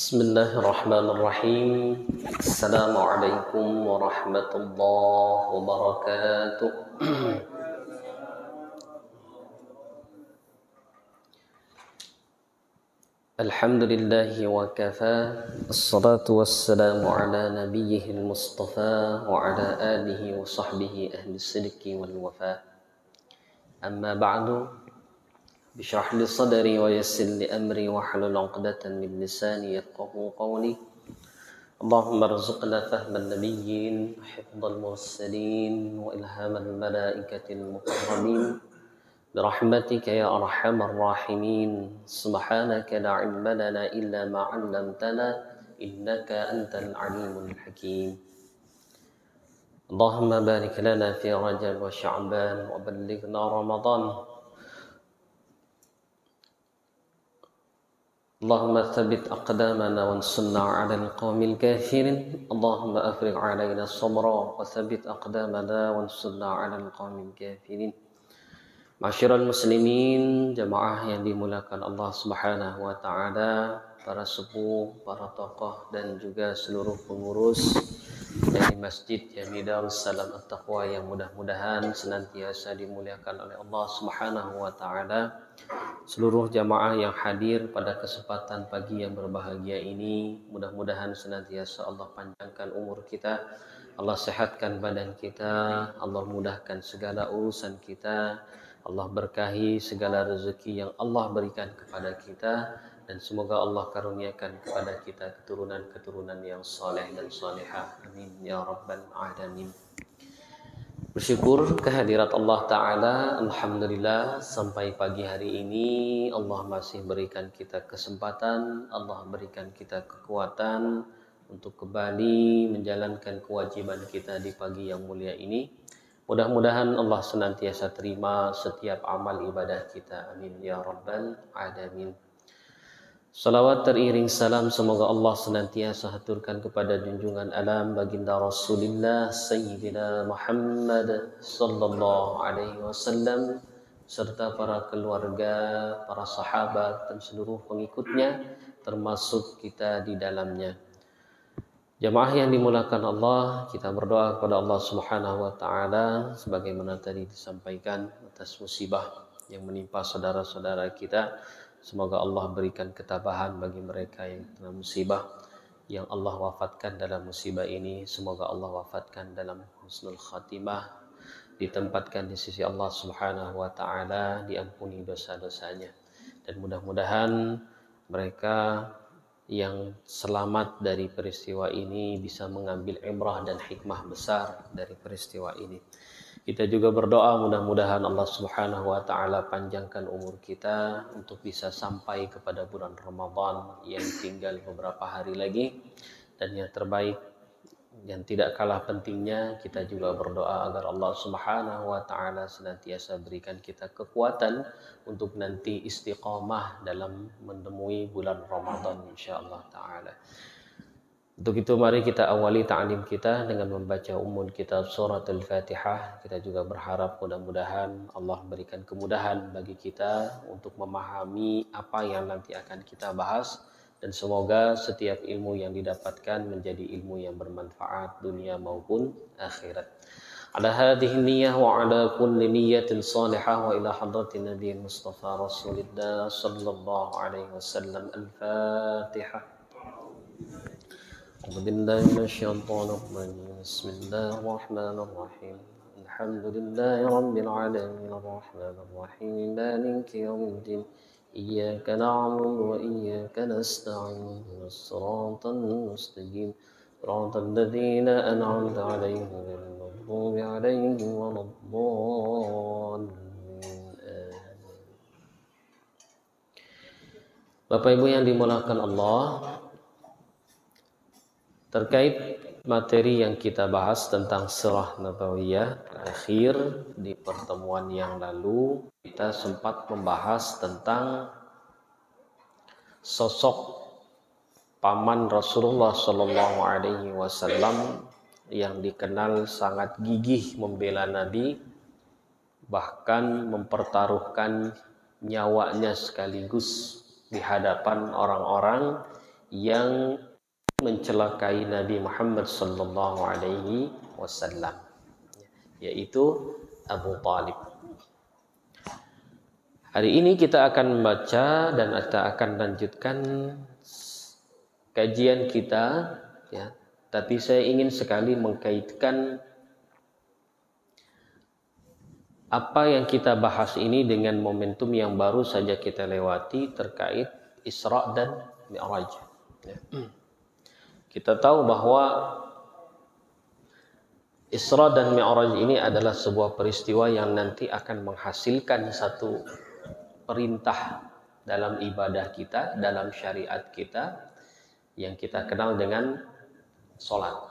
Bismillahirrahmanirrahim. Assalamualaikum warahmatullahi wabarakatuh. Alhamdulillahi wa kafa. Assalatu wassalamu ala nabiyyihil mustafa wa ala alihi wa sahbihi ahli sidqi wal wafa. Amma ba'du. Bishrah li sadri wa yassir li amri wa hlul 'uqdatan min lisani yafqahu qawli. Allahumma rzuqna fahman nabiyyin, hifdzal mursalin wa ilhamal malaikatil muqarrabin. Birahmatika ya arhamar rahimin. Subhanaka la 'ilma lana illa ma 'allamtana innaka antal alimul hakim. Allahumma barik lana fi Rajab wa Sya'ban wa ballighna Ramadan. Allahumma thabbit aqdamana wansurna 'alal qawmil kafirin. Allahumma afrigh 'alaina sabra wa thabbit aqdamana wansurna 'alal qawmil kafirin. Masyiral muslimin, jamaah yang dimuliakan Allah Subhanahu wa taala, para sepuh, para tokoh dan juga seluruh pengurus dari Masjid Jami Darussalam At-Taqwa yang mudah-mudahan senantiasa dimuliakan oleh Allah Subhanahu wa taala. Seluruh jamaah yang hadir pada kesempatan pagi yang berbahagia ini, mudah-mudahan senantiasa Allah panjangkan umur kita, Allah sehatkan badan kita, Allah mudahkan segala urusan kita, Allah berkahi segala rezeki yang Allah berikan kepada kita, dan semoga Allah karuniakan kepada kita keturunan-keturunan yang saleh dan salihah. Amin ya rabbal alamin. Bersyukur kehadirat Allah Ta'ala. Alhamdulillah sampai pagi hari ini Allah masih berikan kita kesempatan, Allah berikan kita kekuatan untuk kembali menjalankan kewajiban kita di pagi yang mulia ini. Mudah-mudahan Allah senantiasa terima setiap amal ibadah kita. Amin ya rabbal alamin. Salawat teriring salam semoga Allah senantiasa haturkan kepada junjungan alam baginda Rasulullah Sayyidina Muhammad sallallahu alaihi wasallam serta para keluarga, para sahabat dan seluruh pengikutnya termasuk kita di dalamnya. Jamaah yang dimuliakan Allah, kita berdoa kepada Allah Subhanahu wa taala sebagaimana tadi disampaikan atas musibah yang menimpa saudara-saudara kita. Semoga Allah berikan ketabahan bagi mereka yang kena musibah, yang Allah wafatkan dalam musibah ini. Semoga Allah wafatkan dalam husnul khatimah, ditempatkan di sisi Allah Subhanahu wa taala, diampuni dosa-dosanya. Dan mudah-mudahan mereka yang selamat dari peristiwa ini bisa mengambil ibrah dan hikmah besar dari peristiwa ini. Kita juga berdoa mudah-mudahan Allah Subhanahu wa taala panjangkan umur kita untuk bisa sampai kepada bulan Ramadan yang tinggal beberapa hari lagi. Dan yang terbaik, yang tidak kalah pentingnya, kita juga berdoa agar Allah Subhanahu wa taala senantiasa berikan kita kekuatan untuk nanti istiqamah dalam menemui bulan Ramadan insyaallah taala. Untuk itu mari kita awali ta'lim kita dengan membaca ummul kitab surat Al-Fatihah. Kita juga berharap mudah-mudahan Allah berikan kemudahan bagi kita untuk memahami apa yang nanti akan kita bahas, dan semoga setiap ilmu yang didapatkan menjadi ilmu yang bermanfaat dunia maupun akhirat. Ala hadhihi niyyah wa ala kulli niyyatin salihah wa ila hadratin nabiyil mustafa rasulillah sallallahu alaihi wasallam. Al-Fatihah. أعوذ بالله من الشيطان الرجيم بسم الله الرحمن الرحيم الحمد لله رب العالمين الرحمن الرحيم مالك يوم الدين إياك نعبد وإياك نستعين الصراط المستقيم صراط الذين أنعمت عليهم غير المغضوب عليهم ولا الضالين. Bapak Ibu yang dimuliakan Allah, terkait materi yang kita bahas tentang Sirah Nabawiyah, terakhir di pertemuan yang lalu kita sempat membahas tentang sosok paman Rasulullah Shallallahu Alaihi Wasallam yang dikenal sangat gigih membela Nabi, bahkan mempertaruhkan nyawanya sekaligus di hadapan orang-orang yang mencelakai Nabi Muhammad sallallahu alaihi wasallam, yaitu Abu Talib. Hari ini kita akan membaca dan kita akan lanjutkan kajian kita, ya. Tapi saya ingin sekali mengkaitkan apa yang kita bahas ini dengan momentum yang baru saja kita lewati terkait Isra dan Mi'raj. Ya. Kita tahu bahwa Isra dan Mi'raj ini adalah sebuah peristiwa yang nanti akan menghasilkan satu perintah dalam ibadah kita, dalam syariat kita yang kita kenal dengan sholat.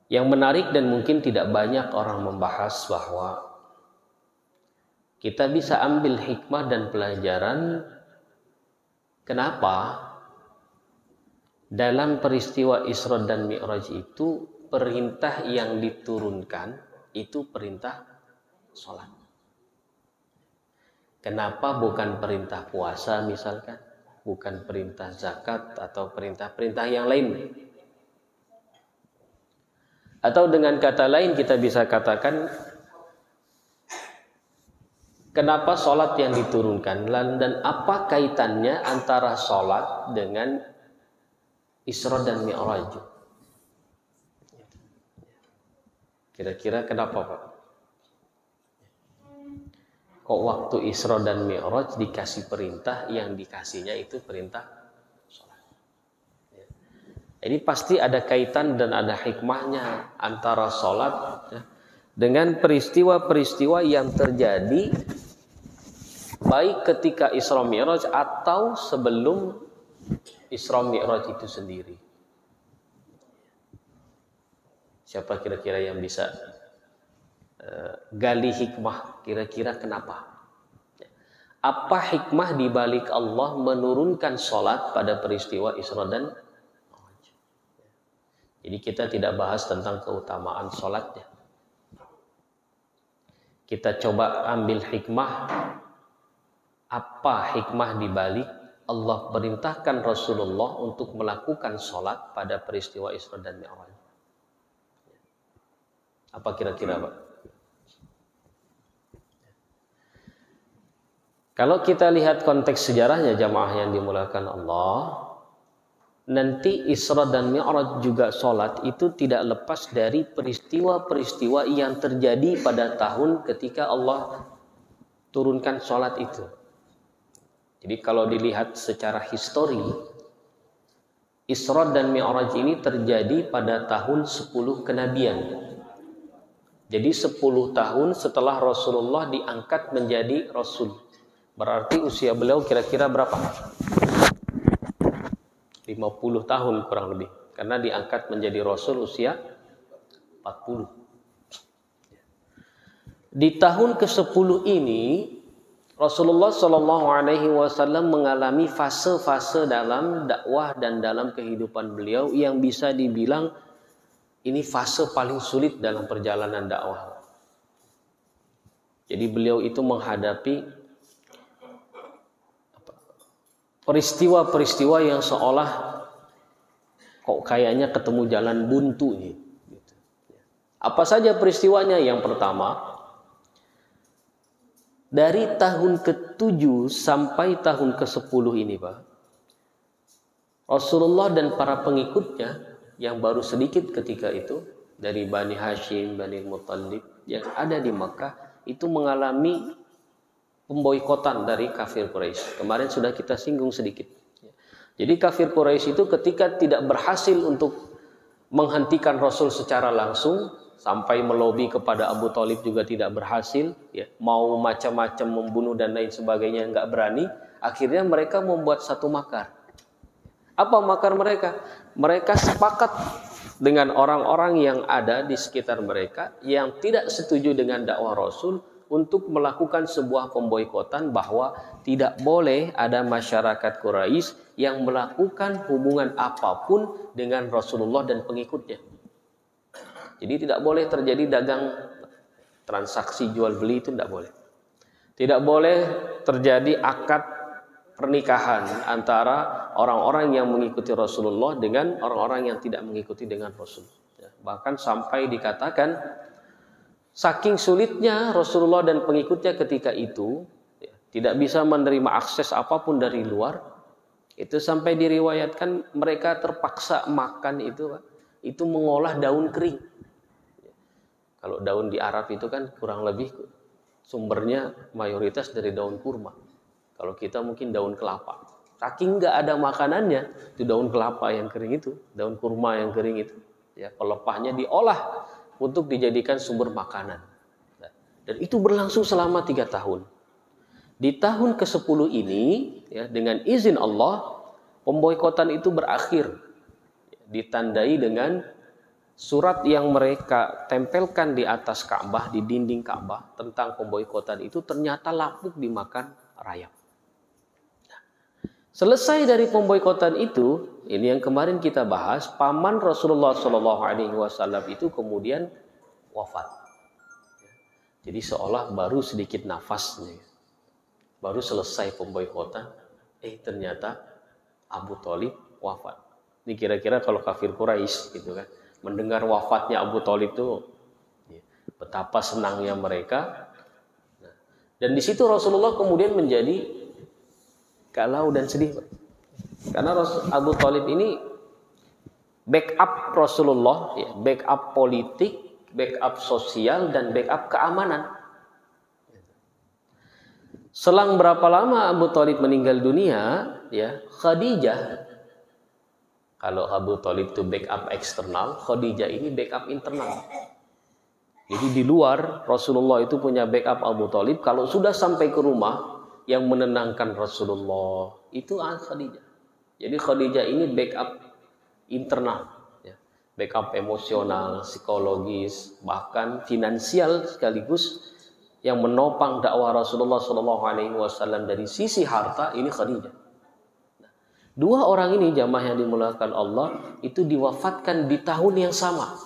Yang menarik dan mungkin tidak banyak orang membahas bahwa kita bisa ambil hikmah dan pelajaran kenapa dalam peristiwa Isra dan Mi'raj itu perintah yang diturunkan itu perintah sholat. Kenapa bukan perintah puasa misalkan, bukan perintah zakat atau perintah-perintah yang lain? Atau dengan kata lain kita bisa katakan, kenapa sholat yang diturunkan dan apa kaitannya antara sholat dengan Isra dan Mi'raj? Kira-kira kenapa, Pak? Kok waktu Isra dan Mi'raj dikasih perintah, yang dikasihnya itu perintah sholat? Ya. Ini pasti ada kaitan dan ada hikmahnya antara sholat, ya, dengan peristiwa-peristiwa yang terjadi baik ketika Isra Mi'raj atau sebelum Isra Mi'raj itu sendiri. Siapa kira-kira yang bisa gali hikmah, kira-kira kenapa? Apa hikmah di balik Allah menurunkan sholat pada peristiwa Isra dan Mi'raj? Jadi kita tidak bahas tentang keutamaan sholatnya. Kita coba ambil hikmah. Apa hikmah di balik Allah perintahkan Rasulullah untuk melakukan sholat pada peristiwa Isra dan Mi'raj? Apa kira-kira, Pak? Kalau kita lihat konteks sejarahnya jamaah yang dimuliakan Allah, nanti Isra dan Mi'raj juga sholat itu tidak lepas dari peristiwa-peristiwa yang terjadi pada tahun ketika Allah turunkan sholat itu. Jadi kalau dilihat secara histori, Isra dan Mi'raj ini terjadi pada tahun 10 kenabian. Jadi 10 tahun setelah Rasulullah diangkat menjadi Rasul. Berarti usia beliau kira-kira berapa? 50 tahun kurang lebih. Karena diangkat menjadi Rasul usia 40. Di tahun ke-10 ini Rasulullah SAW mengalami fase-fase dalam dakwah dan dalam kehidupan beliau yang bisa dibilang ini fase paling sulit dalam perjalanan dakwah. Jadi beliau itu menghadapi peristiwa-peristiwa yang seolah kok kayaknya ketemu jalan buntu nih. Apa saja peristiwanya? Yang pertama, dari tahun ke-7 sampai tahun ke-10 ini, Pak, Rasulullah dan para pengikutnya yang baru sedikit ketika itu dari Bani Hashim, Bani Muttalib yang ada di Makkah itu mengalami pemboikotan dari kafir Quraisy. Kemarin sudah kita singgung sedikit. Jadi kafir Quraisy itu ketika tidak berhasil untuk menghentikan Rasul secara langsung, sampai melobi kepada Abu Talib juga tidak berhasil, ya, mau macam-macam membunuh dan lain sebagainya nggak berani. Akhirnya mereka membuat satu makar. Apa makar mereka? Mereka sepakat dengan orang-orang yang ada di sekitar mereka yang tidak setuju dengan dakwah Rasul untuk melakukan sebuah pemboikotan bahwa tidak boleh ada masyarakat Quraisy yang melakukan hubungan apapun dengan Rasulullah dan pengikutnya. Jadi tidak boleh terjadi dagang transaksi jual beli, itu tidak boleh. Tidak boleh terjadi akad pernikahan antara orang-orang yang mengikuti Rasulullah dengan orang-orang yang tidak mengikuti dengan Rasul. Bahkan sampai dikatakan saking sulitnya Rasulullah dan pengikutnya ketika itu tidak bisa menerima akses apapun dari luar, itu sampai diriwayatkan mereka terpaksa makan itu mengolah daun kering. Kalau daun di Arab itu kan kurang lebih sumbernya mayoritas dari daun kurma. Kalau kita mungkin daun kelapa. Saking nggak ada makanannya, itu daun kelapa yang kering itu, daun kurma yang kering itu, ya pelepahnya diolah untuk dijadikan sumber makanan. Dan itu berlangsung selama 3 tahun. Di tahun ke-10 ini, ya, dengan izin Allah, pemboikotan itu berakhir. Ditandai dengan surat yang mereka tempelkan di atas Ka'bah, di dinding Ka'bah, tentang pemboikotan itu ternyata lapuk dimakan rayap. Selesai dari pemboikotan itu, ini yang kemarin kita bahas, paman Rasulullah SAW itu kemudian wafat. Jadi seolah baru sedikit nafasnya. Baru selesai pemboikotan, ternyata Abu Thalib wafat. Ini kira-kira kalau kafir Quraisy gitu kan, mendengar wafatnya Abu Thalib itu betapa senangnya mereka. Dan di situ Rasulullah kemudian menjadi galau dan sedih. Karena Abu Thalib ini backup Rasulullah, ya, backup politik, backup sosial, dan backup keamanan. Selang berapa lama Abu Thalib meninggal dunia, ya, Khadijah, kalau Abu Thalib itu backup eksternal, Khadijah ini backup internal. Jadi di luar Rasulullah itu punya backup Abu Thalib, kalau sudah sampai ke rumah yang menenangkan Rasulullah itu Khadijah. Jadi Khadijah ini backup internal, ya, backup emosional, psikologis, bahkan finansial sekaligus. Yang menopang dakwah Rasulullah SAW dari sisi harta ini Khadijah. Dua orang ini jamaah yang dimuliakan Allah itu diwafatkan di tahun yang sama.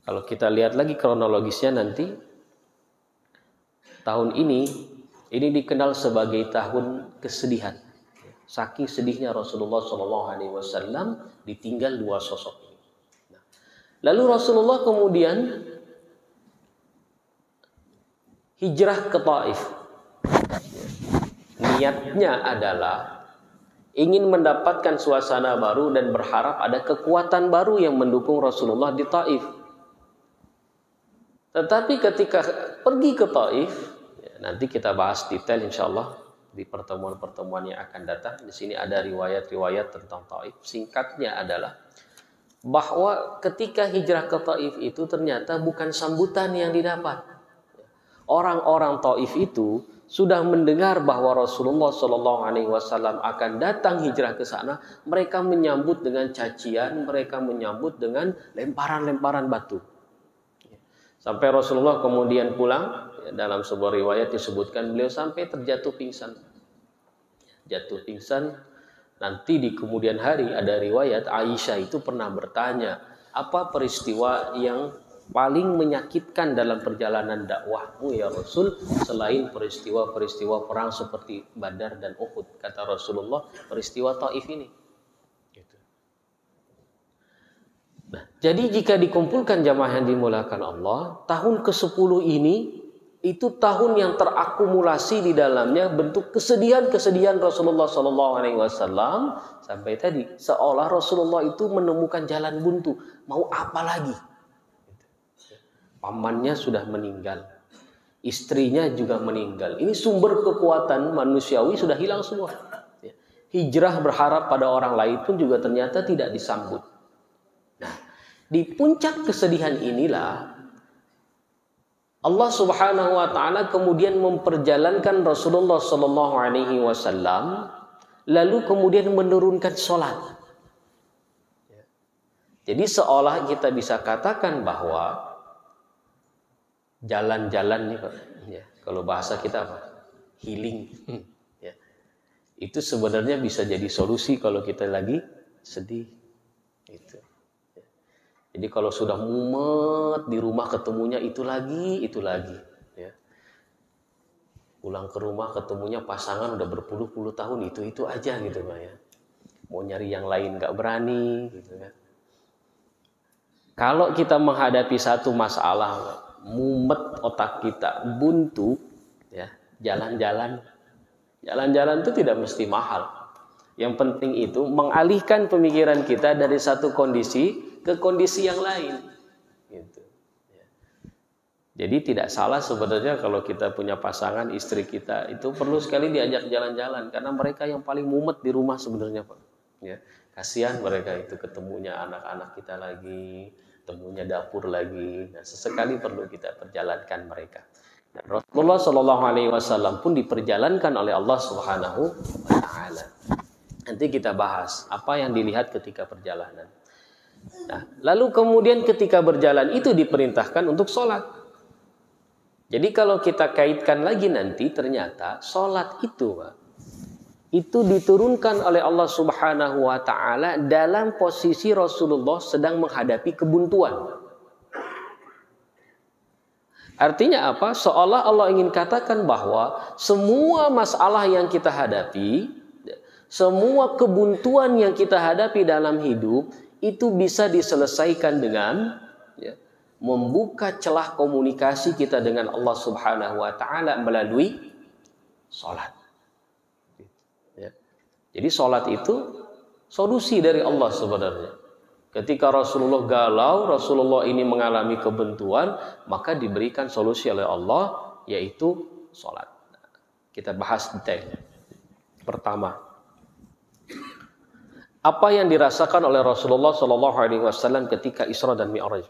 Kalau kita lihat lagi kronologisnya nanti, tahun ini dikenal sebagai tahun kesedihan. Saking sedihnya Rasulullah SAW ditinggal dua sosok ini. Lalu Rasulullah kemudian hijrah ke Taif. Niatnya adalah ingin mendapatkan suasana baru dan berharap ada kekuatan baru yang mendukung Rasulullah di Taif. Tetapi ketika pergi ke Taif, nanti kita bahas detail insyaallah di pertemuan-pertemuan yang akan datang. Di sini ada riwayat-riwayat tentang Taif. Singkatnya adalah bahwa ketika hijrah ke Taif itu ternyata bukan sambutan yang didapat. Orang-orang Taif itu sudah mendengar bahwa Rasulullah SAW akan datang hijrah ke sana. Mereka menyambut dengan cacian, mereka menyambut dengan lemparan-lemparan batu. Sampai Rasulullah kemudian pulang, dalam sebuah riwayat disebutkan beliau sampai terjatuh pingsan. Jatuh pingsan. Nanti di kemudian hari ada riwayat Aisyah itu pernah bertanya, apa peristiwa yang paling menyakitkan dalam perjalanan dakwahmu ya Rasul selain peristiwa-peristiwa perang seperti Badar dan Uhud? Kata Rasulullah, peristiwa Taif ini. Nah, jadi jika dikumpulkan jamaah yang dimuliakan Allah, tahun ke-10 ini itu tahun yang terakumulasi di dalamnya bentuk kesedihan-kesedihan Rasulullah SAW sampai tadi seolah Rasulullah itu menemukan jalan buntu. Mau apa lagi? Pamannya sudah meninggal, istrinya juga meninggal. Ini sumber kekuatan manusiawi sudah hilang semua. Hijrah berharap pada orang lain pun juga ternyata tidak disambut. Nah, di puncak kesedihan inilah Allah Subhanahu wa taala kemudian memperjalankan Rasulullah sallallahu alaihi wasallam lalu kemudian menurunkan salat. Jadi seolah kita bisa katakan bahwa jalan-jalan nih Pak, ya, kalau bahasa kita apa? Healing. Ya. Itu sebenarnya bisa jadi solusi kalau kita lagi sedih. Itu. Ya. Jadi kalau sudah mumet di rumah ketemunya itu lagi. Ya. pulang ke rumah ketemunya pasangan udah berpuluh-puluh tahun itu aja gitu Pak ya. Mau nyari yang lain nggak berani gitu kan. Kalau kita menghadapi satu masalah, mumet otak kita, buntu, ya jalan-jalan itu tidak mesti mahal. Yang penting itu mengalihkan pemikiran kita dari satu kondisi ke kondisi yang lain. Gitu. Ya. Jadi tidak salah sebenarnya kalau kita punya pasangan, istri kita itu perlu sekali diajak jalan-jalan karena mereka yang paling mumet di rumah sebenarnya Pak. Ya, kasihan mereka itu ketemunya anak-anak kita lagi, temunya dapur lagi. Nah, sesekali perlu kita perjalankan mereka. Dan Rasulullah Shallallahu Alaihi Wasallam pun diperjalankan oleh Allah Subhanahu Wa Taala. Nanti kita bahas apa yang dilihat ketika perjalanan. Nah, lalu kemudian ketika berjalan itu diperintahkan untuk sholat. Jadi kalau kita kaitkan lagi nanti ternyata sholat itu Pak, itu diturunkan oleh Allah Subhanahu Wa Taala dalam posisi Rasulullah sedang menghadapi kebuntuan. Artinya apa? Seolah Allah ingin katakan bahwa semua masalah yang kita hadapi, semua kebuntuan yang kita hadapi dalam hidup itu bisa diselesaikan dengan membuka celah komunikasi kita dengan Allah Subhanahu Wa Taala melalui sholat. Jadi sholat itu solusi dari Allah sebenarnya. Ketika Rasulullah galau, Rasulullah ini mengalami kebentuan, maka diberikan solusi oleh Allah, yaitu sholat. Kita bahas detail. Pertama, apa yang dirasakan oleh Rasulullah SAW ketika Isra dan Mi'raj?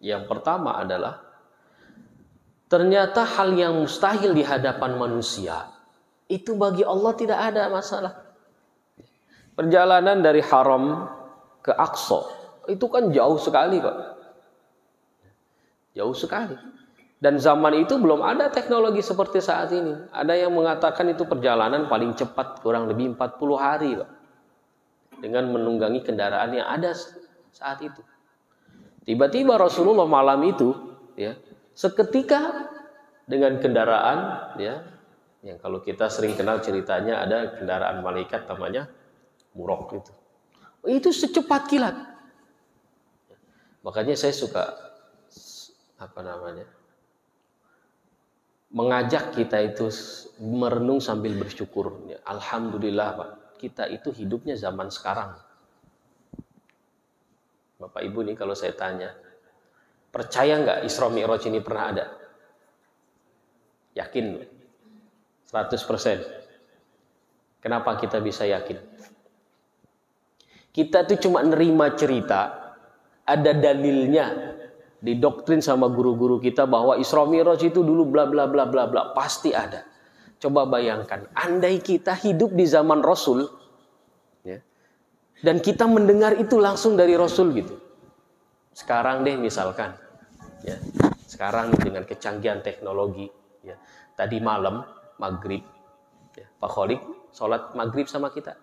Yang pertama adalah, ternyata hal yang mustahil di hadapan manusia, itu bagi Allah tidak ada masalah. Perjalanan dari Haram ke Aqsa itu kan jauh sekali Pak. Jauh sekali. Dan zaman itu belum ada teknologi seperti saat ini. Ada yang mengatakan itu perjalanan paling cepat kurang lebih 40 hari Pak. Dengan menunggangi kendaraan yang ada saat itu. Tiba-tiba Rasulullah malam itu ya, seketika dengan kendaraan ya, yang kalau kita sering kenal ceritanya ada kendaraan malaikat namanya Buraq itu. Itu secepat kilat. Makanya saya suka mengajak kita itu merenung sambil bersyukur. Alhamdulillah Pak, kita itu hidupnya zaman sekarang. Bapak Ibu nih kalau saya tanya, percaya nggak Isra Mi'raj ini pernah ada? Yakin? 100%. Kenapa kita bisa yakin? Kita tuh cuma nerima cerita, ada dalilnya, didoktrin sama guru-guru kita bahwa Isra Mi'raj itu dulu bla bla bla bla bla, pasti ada. Coba bayangkan, andai kita hidup di zaman Rasul, ya, dan kita mendengar itu langsung dari Rasul gitu. Sekarang deh misalkan, ya, sekarang dengan kecanggihan teknologi, ya, tadi malam maghrib, ya, Pak Kholik sholat maghrib sama kita,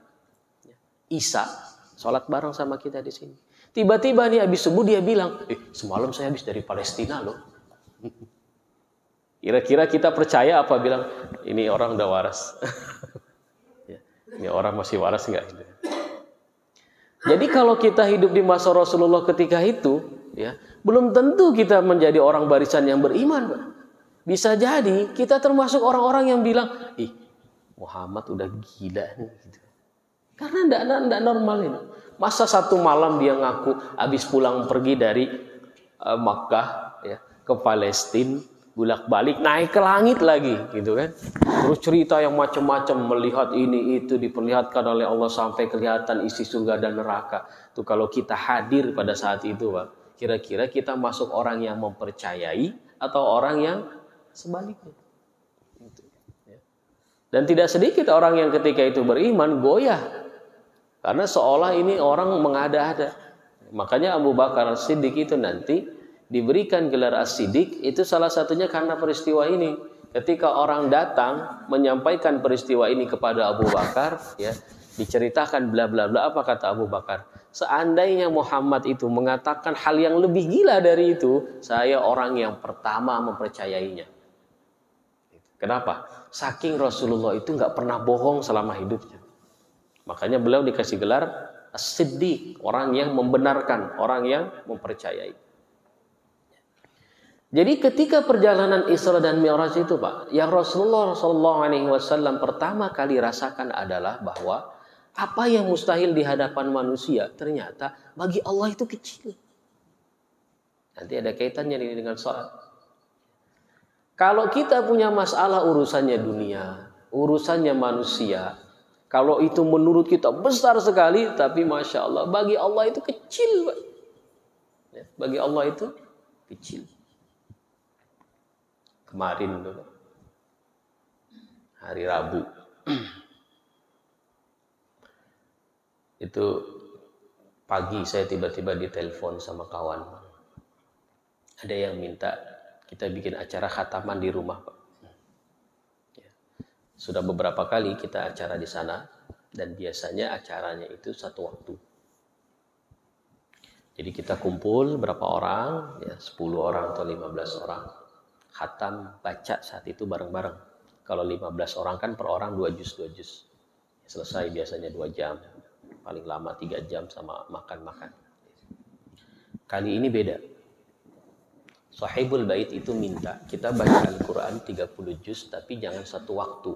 ya. Isya sholat bareng sama kita di sini. Tiba-tiba nih habis subuh dia bilang, semalam saya habis dari Palestina loh. Kira-kira kita percaya apa? Bilang ini orang udah waras. Ya, ini orang masih waras nggak? Jadi kalau kita hidup di masa Rasulullah ketika itu, ya, belum tentu kita menjadi orang barisan yang beriman, Pak. Bisa jadi kita termasuk orang-orang yang bilang, Muhammad udah gila nih. Gitu. Karena enggak normal ini. Masa satu malam dia ngaku habis pulang pergi dari Makkah ya, ke Palestina, bolak-balik naik ke langit lagi, gitu kan? Terus cerita yang macam-macam, melihat ini itu diperlihatkan oleh Allah sampai kelihatan isi surga dan neraka. Tuh kalau kita hadir pada saat itu, Pak, kira-kira kita masuk orang yang mempercayai atau orang yang sebaliknya. Dan tidak sedikit orang yang ketika itu beriman goyah karena seolah ini orang mengada-ada. Makanya Abu Bakar As-Siddiq itu nanti diberikan gelar As-Siddiq itu salah satunya karena peristiwa ini. Ketika orang datang menyampaikan peristiwa ini kepada Abu Bakar, ya, diceritakan bla bla bla, apa kata Abu Bakar? Seandainya Muhammad itu mengatakan hal yang lebih gila dari itu, saya orang yang pertama mempercayainya. Kenapa? Saking Rasulullah itu nggak pernah bohong selama hidupnya. Makanya beliau dikasih gelar As-Siddiq, orang yang membenarkan, orang yang mempercayai. Jadi ketika perjalanan Isra dan Mi'raj itu, Pak, yang Rasulullah SAW pertama kali rasakan adalah bahwa apa yang mustahil di hadapan manusia ternyata bagi Allah itu kecil. Nanti ada kaitannya ini dengan sholat. Kalau kita punya masalah urusannya dunia, urusannya manusia, kalau itu menurut kita besar sekali, tapi Masya Allah, bagi Allah itu kecil. Pak. Bagi Allah itu kecil. Kemarin dulu, hari Rabu, itu pagi saya tiba-tiba ditelepon sama kawan. Ada yang minta kita bikin acara khataman di rumah, Pak. Sudah beberapa kali kita acara di sana, dan biasanya acaranya itu satu waktu. Jadi kita kumpul berapa orang, ya 10 orang atau 15 orang. Khatam baca saat itu bareng-bareng. Kalau 15 orang kan per orang 2 juz. Selesai biasanya 2 jam. Paling lama 3 jam sama makan-makan. Kali ini beda. Sahibul Bait itu minta kita baca Al-Quran 30 juz tapi jangan satu waktu.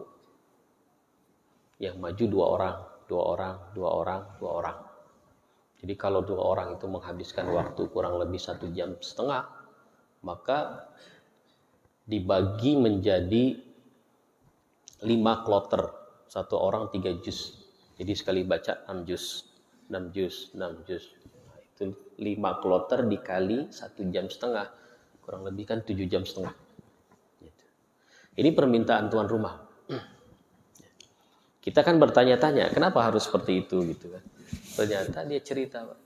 Yang maju 2 orang. Jadi kalau 2 orang itu menghabiskan waktu kurang lebih 1,5 jam, maka dibagi menjadi 5 kloter. 1 orang 3 juz. Jadi sekali baca 6 juz. Nah, itu 5 kloter dikali 1,5 jam. Kurang lebih kan 7,5 jam. Gitu. Ini permintaan tuan rumah. Kita kan bertanya-tanya, kenapa harus seperti itu gitu kan? Ternyata dia cerita, Pak.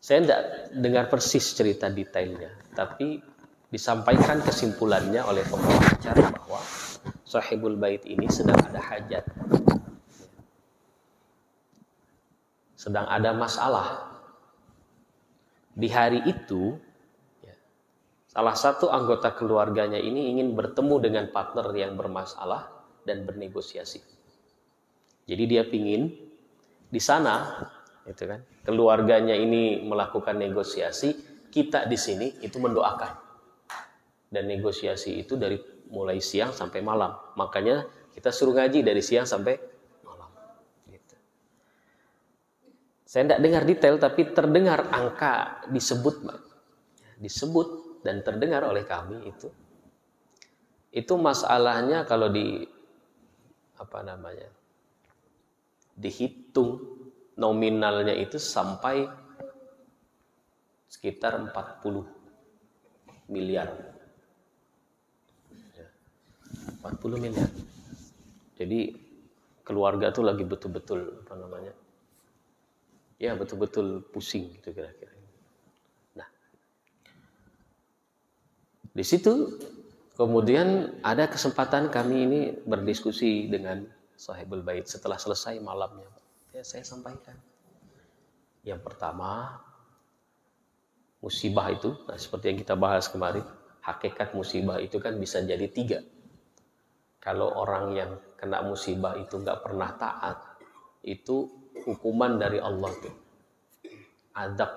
Saya tidak dengar persis cerita detailnya, tapi disampaikan kesimpulannya oleh pembawa acara bahwa Sahibul Bait ini sedang ada hajat, sedang ada masalah. Di hari itu, salah satu anggota keluarganya ini ingin bertemu dengan partner yang bermasalah dan bernegosiasi. Jadi dia pingin di sana, itu kan, keluarganya ini melakukan negosiasi, kita di sini itu mendoakan. Dan negosiasi itu dari mulai siang sampai malam. Makanya kita suruh ngaji dari siang sampai malam. Gitu. Saya tidak dengar detail, tapi terdengar angka disebut, Pak. Disebut dan terdengar oleh kami itu. Itu masalahnya kalau dihitung nominalnya itu sampai sekitar 40 miliar. 40 miliar. Jadi keluarga tuh lagi betul-betul ya betul-betul pusing gitu kira-kira. Nah, di situ kemudian ada kesempatan kami ini berdiskusi dengan Sahibul Bait setelah selesai malamnya. Ya, saya sampaikan. Yang pertama, musibah itu, nah seperti yang kita bahas kemarin, hakikat musibah itu kan bisa jadi 3. Kalau orang yang kena musibah itu nggak pernah taat, itu hukuman dari Allah tuh. Adab,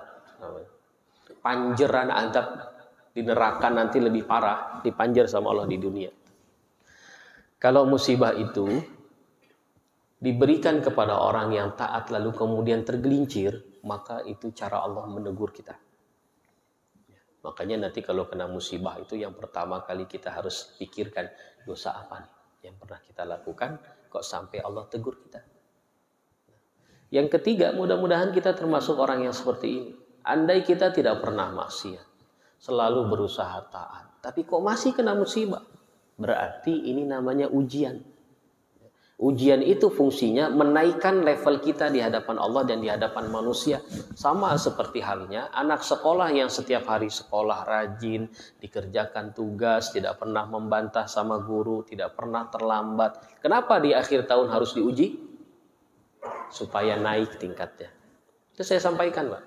panjeran adab di neraka nanti lebih parah, dipanjer sama Allah di dunia. Kalau musibah itu diberikan kepada orang yang taat lalu kemudian tergelincir, maka itu cara Allah menegur kita. Makanya nanti kalau kena musibah itu yang pertama kali kita harus pikirkan, dosa apa nih yang pernah kita lakukan kok sampai Allah tegur kita. Yang ketiga, mudah-mudahan kita termasuk orang yang seperti ini. Andai kita tidak pernah maksiat, selalu berusaha taat, tapi kok masih kena musibah, berarti ini namanya ujian. Ujian itu fungsinya menaikkan level kita di hadapan Allah dan di hadapan manusia. Sama seperti halnya anak sekolah yang setiap hari sekolah rajin, dikerjakan tugas, tidak pernah membantah sama guru, tidak pernah terlambat. Kenapa di akhir tahun harus diuji? Supaya naik tingkatnya. Itu saya sampaikan, Pak.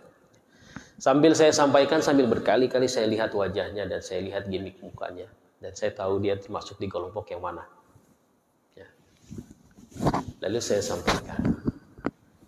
Sambil saya sampaikan, sambil berkali-kali saya lihat wajahnya dan saya lihat gimik mukanya. Dan saya tahu dia termasuk di kelompok yang mana. Ya. Lalu saya sampaikan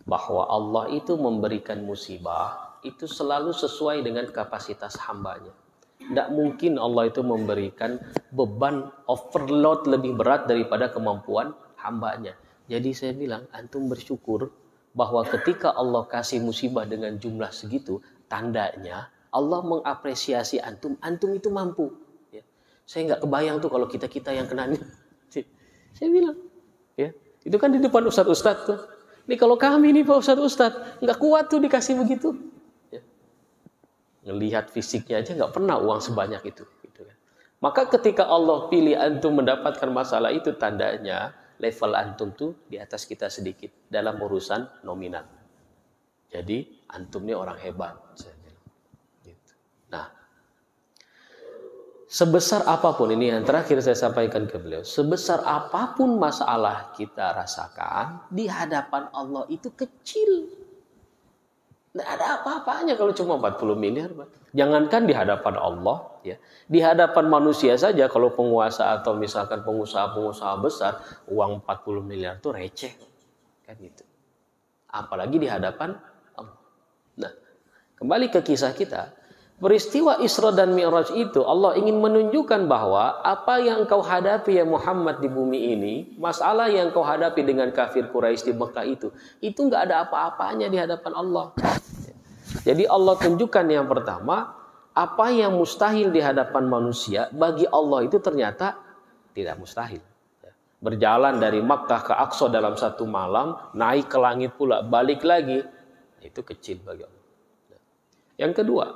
bahwa Allah itu memberikan musibah itu selalu sesuai dengan kapasitas hambanya. Tidak mungkin Allah itu memberikan beban overload lebih berat daripada kemampuan hambanya. Jadi saya bilang, antum bersyukur bahwa ketika Allah kasih musibah dengan jumlah segitu, tandanya Allah mengapresiasi antum itu mampu. Ya. Saya nggak kebayang tuh kalau kita yang kenanya. Saya bilang, ya itu kan di depan ustadz tuh. Ini kalau kami nih Pak Ustadz nggak kuat tuh dikasih begitu. Ya. Ngelihat fisiknya aja nggak pernah uang sebanyak itu. Gitu kan. Maka ketika Allah pilih antum mendapatkan masalah itu, tandanya level antum tuh di atas kita sedikit dalam urusan nominal. Jadi antum ini orang hebat. Gitu. Nah, sebesar apapun, ini yang terakhir saya sampaikan ke beliau, sebesar apapun masalah kita rasakan, di hadapan Allah itu kecil. Tidak ada apa-apanya kalau cuma 40 miliar. Jangankan di hadapan Allah, ya, di hadapan manusia saja, kalau penguasa atau misalkan pengusaha-pengusaha besar, uang 40 miliar itu receh. Kan gitu. Apalagi di hadapan Allah. Nah, kembali ke kisah kita. Peristiwa Isra dan Mi'raj itu Allah ingin menunjukkan bahwa apa yang engkau hadapi ya Muhammad di bumi ini, masalah yang engkau hadapi dengan kafir Quraisy di Mekah itu nggak ada apa-apanya di hadapan Allah. Jadi Allah tunjukkan yang pertama, apa yang mustahil di hadapan manusia bagi Allah itu ternyata tidak mustahil. Berjalan dari Makkah ke Aqsa dalam satu malam, naik ke langit pula, balik lagi, itu kecil bagi Allah. Yang kedua,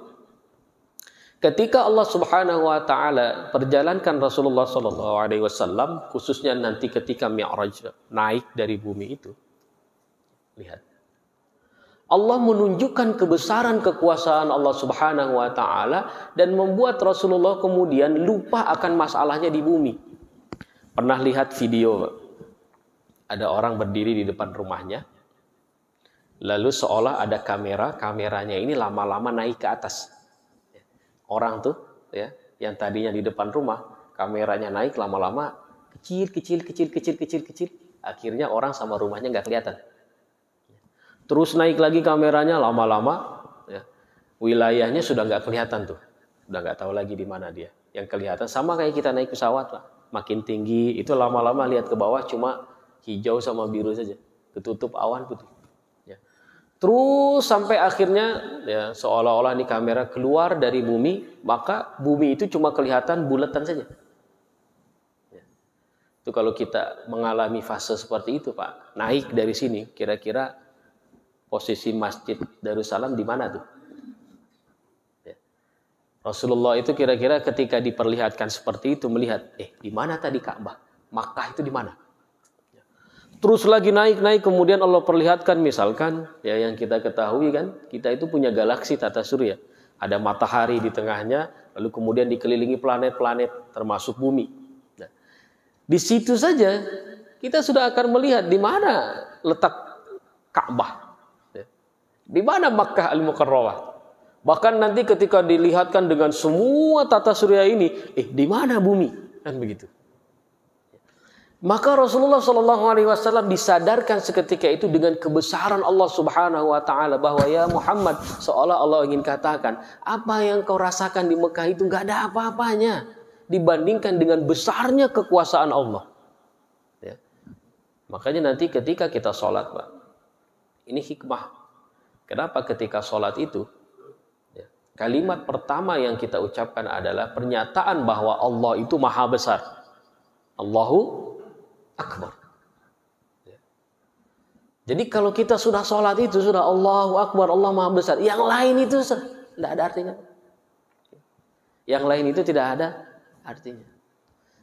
ketika Allah Subhanahu wa taala perjalankan Rasulullah sallallahu alaihi wasallam, khususnya nanti ketika Mi'raj, naik dari bumi itu. Lihat. Allah menunjukkan kebesaran kekuasaan Allah Subhanahu wa taala dan membuat Rasulullah kemudian lupa akan masalahnya di bumi. Pernah lihat video ada orang berdiri di depan rumahnya, lalu seolah ada kameranya ini lama-lama naik ke atas. Orang tuh ya, yang tadinya di depan rumah, kameranya naik lama-lama kecil, akhirnya orang sama rumahnya nggak kelihatan. Terus naik lagi kameranya lama-lama, ya, wilayahnya sudah nggak kelihatan tuh, udah nggak tahu lagi di mana dia. Yang kelihatan sama kayak kita naik pesawat, Pak. Makin tinggi itu lama-lama lihat ke bawah cuma hijau sama biru saja, ketutup awan putih. Ya. Terus sampai akhirnya ya, seolah-olah ini kamera keluar dari bumi, maka bumi itu cuma kelihatan bulatan saja. Ya. Itu kalau kita mengalami fase seperti itu, Pak, naik dari sini, kira-kira posisi Masjid Darussalam di mana tuh? Ya. Rasulullah itu kira-kira ketika diperlihatkan seperti itu melihat, di mana tadi Ka'bah? Makkah itu di mana? Ya. Terus lagi naik, kemudian Allah perlihatkan misalkan, ya yang kita ketahui kan, kita itu punya galaksi tata surya. Ada matahari di tengahnya, lalu kemudian dikelilingi planet-planet termasuk bumi. Nah, di situ saja kita sudah akan melihat di mana letak Ka'bah. Di mana Makkah Al-Mukarramah? Bahkan nanti ketika dilihatkan dengan semua tata surya ini, di mana bumi? Kan begitu. Maka Rasulullah Shallallahu Alaihi Wasallam disadarkan seketika itu dengan kebesaran Allah Subhanahu Wa Taala bahwa ya Muhammad, seolah Allah ingin katakan apa yang kau rasakan di Mekah itu nggak ada apa-apanya dibandingkan dengan besarnya kekuasaan Allah. Ya. Makanya nanti ketika kita sholat, Pak, ini hikmah. Kenapa ketika sholat itu, ya, kalimat pertama yang kita ucapkan adalah pernyataan bahwa Allah itu maha besar. Allahu Akbar. Ya. Jadi kalau kita sudah sholat itu, sudah Allahu Akbar, Allah maha besar. Yang lain itu tidak ada artinya. Yang lain itu tidak ada artinya.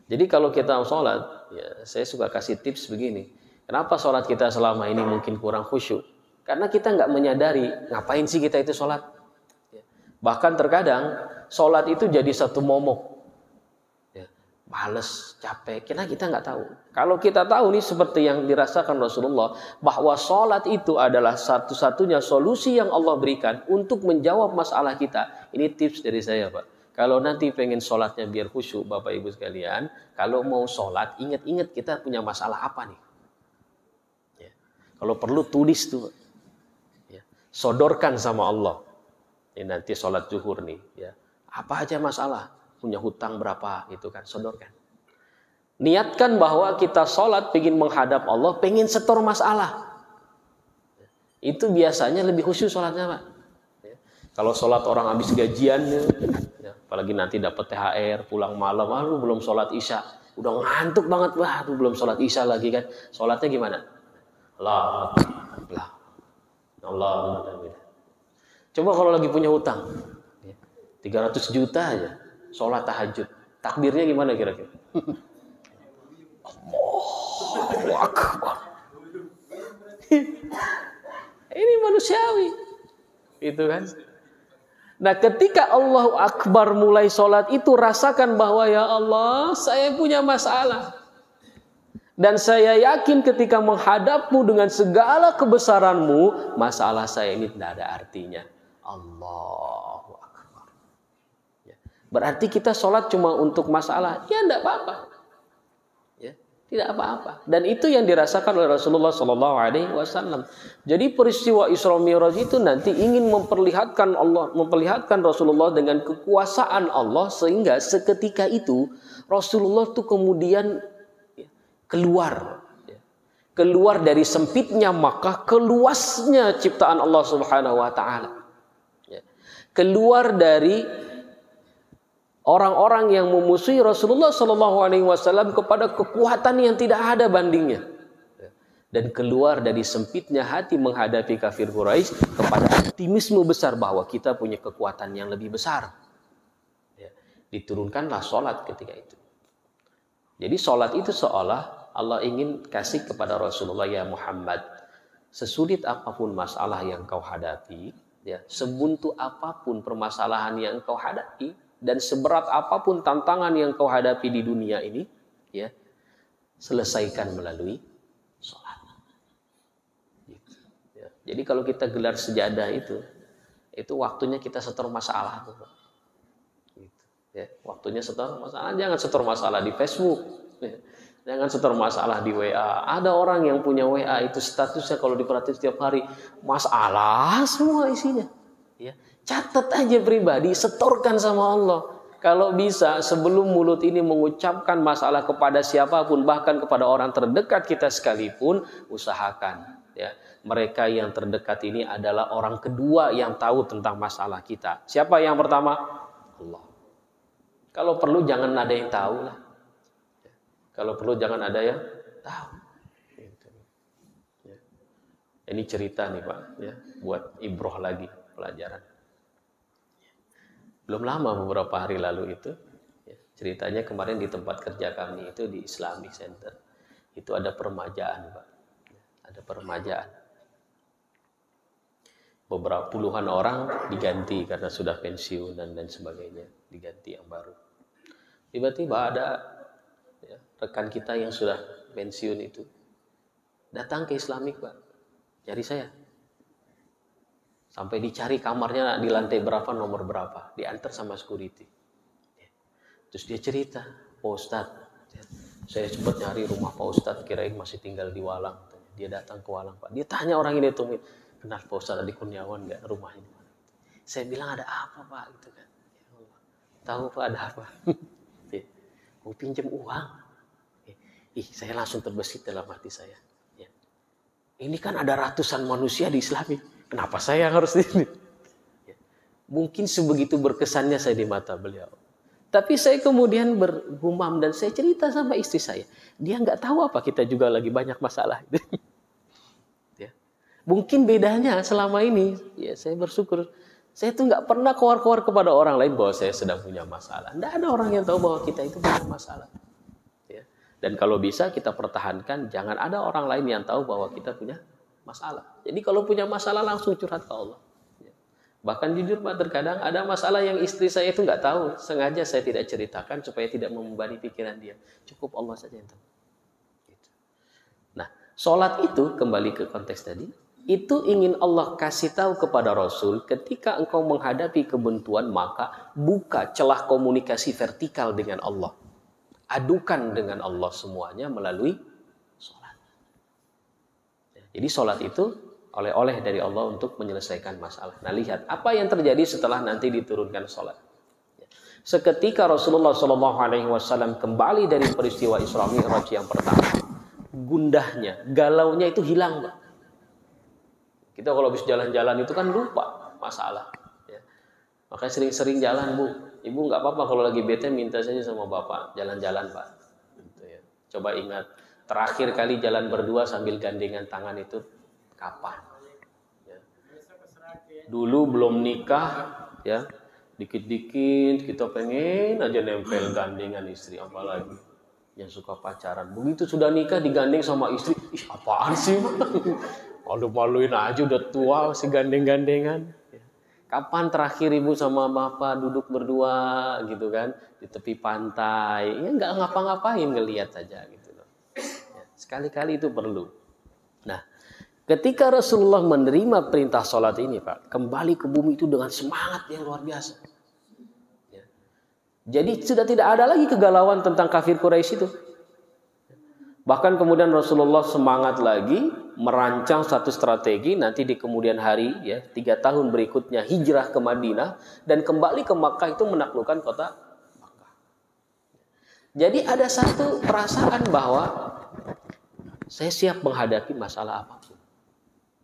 Jadi kalau kita sholat, ya, saya suka kasih tips begini. Kenapa sholat kita selama ini mungkin kurang khusyuk? Karena kita nggak menyadari ngapain sih kita itu sholat. Bahkan terkadang sholat itu jadi satu momok. Ya, males, capek, karena kita nggak tahu. Kalau kita tahu nih seperti yang dirasakan Rasulullah, bahwa sholat itu adalah satu-satunya solusi yang Allah berikan untuk menjawab masalah kita. Ini tips dari saya, Pak. Kalau nanti pengen sholatnya biar khusyuk, Bapak Ibu sekalian, kalau mau sholat, ingat-ingat kita punya masalah apa nih. Ya. Kalau perlu tulis tuh, ya. Sodorkan sama Allah. Ini nanti sholat zuhur nih, ya. Apa aja masalah, punya hutang berapa, itu kan, sodorkan. Niatkan bahwa kita sholat pengen menghadap Allah, pengen setor masalah. Itu biasanya lebih khusyuk sholatnya, Pak. Ya. Kalau sholat orang habis gajian, ya, apalagi nanti dapat THR, pulang malam, belum sholat isya, udah ngantuk banget, belum sholat isya lagi kan. Sholatnya gimana? Allah. Coba kalau lagi punya hutang, 300 juta aja, sholat tahajud, takbirnya gimana kira-kira? Allahu Akbar. Ini manusiawi, itu kan. Nah, ketika Allahu Akbar mulai sholat itu, rasakan bahwa ya Allah, saya punya masalah. Dan saya yakin ketika menghadapmu dengan segala kebesaranmu, masalah saya ini tidak ada artinya. Allahu Akbar. Ya. Berarti kita sholat cuma untuk masalah, ya tidak apa-apa. Tidak apa-apa. Dan itu yang dirasakan oleh Rasulullah SAW. Jadi peristiwa Isra Mi'raj itu nanti ingin memperlihatkan Allah, memperlihatkan Rasulullah dengan kekuasaan Allah, sehingga seketika itu Rasulullah itu kemudian keluar dari sempitnya Makkah, keluasnya ciptaan Allah Subhanahu Wa Taala. Keluar dari orang-orang yang memusuhi Rasulullah SAW kepada kekuatan yang tidak ada bandingnya, dan keluar dari sempitnya hati menghadapi kafir Quraisy kepada optimisme besar bahwa kita punya kekuatan yang lebih besar. Diturunkanlah sholat ketika itu. Jadi sholat itu seolah Allah ingin kasih kepada Rasulullah, ya Muhammad, sesulit apapun masalah yang kau hadapi, ya, sebuntu apapun permasalahan yang kau hadapi, dan seberat apapun tantangan yang kau hadapi di dunia ini, ya, selesaikan melalui sholat. Gitu, ya. Jadi kalau kita gelar sejadah itu waktunya kita setor masalah tuh, gitu, ya. Waktunya setor masalah, jangan setor masalah di Facebook, ya. Jangan setor masalah di WA. Ada orang yang punya WA itu statusnya kalau diperhatiin setiap hari masalah semua isinya, ya. Catat aja pribadi, setorkan sama Allah. Kalau bisa sebelum mulut ini mengucapkan masalah kepada siapapun, bahkan kepada orang terdekat kita sekalipun, usahakan, ya, mereka yang terdekat ini adalah orang kedua yang tahu tentang masalah kita. Siapa yang pertama? Allah. Kalau perlu jangan ada yang tahu lah. Kalau perlu jangan ada yang tahu. Ini cerita nih Pak, ya, buat ibroh lagi, pelajaran. Belum lama, beberapa hari lalu itu, ya, ceritanya kemarin di tempat kerja kami itu di Islamic Center, itu ada peremajaan Pak, ada peremajaan. Beberapa puluhan orang diganti karena sudah pensiun dan sebagainya, diganti yang baru. Tiba-tiba ada, ya, rekan kita yang sudah pensiun itu datang ke Islamic Pak, cari saya. Sampai dicari kamarnya di lantai berapa, nomor berapa, diantar sama security. Terus dia cerita, Pak Ustadz, saya sempat nyari rumah Pak Ustadz, kirain masih tinggal di Walang. Dia datang ke Walang Pak, dia tanya orang ini tuh, kenal Pak Ustadz di Kurniawan nggak, rumahnya di mana? Saya bilang ada apa Pak, gitu kan? Ya Allah, tahu Pak ada apa? Mau pinjam uang? Saya langsung terbesit dalam hati saya. Ya. Ini kan ada ratusan manusia di Islami. Kenapa saya yang harus ini? Ya. Mungkin sebegitu berkesannya saya di mata beliau. Tapi saya kemudian bergumam dan saya cerita sama istri saya. Dia nggak tahu apa kita juga lagi banyak masalah. Ya. Mungkin bedanya selama ini, ya saya bersyukur. Saya tuh nggak pernah keluar-keluar kepada orang lain bahwa saya sedang punya masalah. Nggak ada orang yang tahu bahwa kita itu punya masalah. Ya. Dan kalau bisa kita pertahankan, jangan ada orang lain yang tahu bahwa kita punya masalah. Jadi kalau punya masalah langsung curhat ke Allah. Bahkan jujur Pak, terkadang ada masalah yang istri saya itu nggak tahu, sengaja saya tidak ceritakan supaya tidak membebani pikiran dia. Cukup Allah saja yang tahu. Nah, sholat itu kembali ke konteks tadi, Itu ingin Allah kasih tahu kepada Rasul, ketika engkau menghadapi kebuntuan, maka buka celah komunikasi vertikal dengan Allah. Adukan dengan Allah semuanya melalui sholat. Jadi sholat itu oleh-oleh dari Allah untuk menyelesaikan masalah. Nah, lihat apa yang terjadi setelah nanti diturunkan sholat. Seketika Rasulullah SAW kembali dari peristiwa Isra Mi'raj yang pertama, gundahnya, galaunya itu hilang, Pak. Kita kalau habis jalan-jalan itu kan lupa masalah. Ya. Makanya sering-sering jalan, Bu. Ibu nggak apa-apa kalau lagi bete minta saja sama Bapak jalan-jalan, Pak. Gitu ya. Coba ingat, terakhir kali jalan berdua sambil gandengan tangan itu kapan? Ya. Dulu belum nikah, ya. Dikit-dikit kita pengen aja nempel gandengan istri, apalagi yang suka pacaran. Begitu sudah nikah digandeng sama istri, ih apaan sih? Malu-maluin aja udah tua masih gandeng-gandengan. Kapan terakhir ibu sama bapak duduk berdua gitu kan di tepi pantai? Ya nggak ngapa-ngapain, ngelihat saja gitu loh. Ya, sekali-kali itu perlu. Nah, ketika Rasulullah menerima perintah sholat ini, Pak, kembali ke bumi itu dengan semangat yang luar biasa. Ya. Jadi sudah tidak ada lagi kegalauan tentang kafir Quraisy itu. Bahkan kemudian Rasulullah semangat lagi merancang satu strategi nanti di kemudian hari, ya 3 tahun berikutnya hijrah ke Madinah dan kembali ke Makkah itu menaklukkan kota Makkah. Jadi ada satu perasaan bahwa saya siap menghadapi masalah apapun.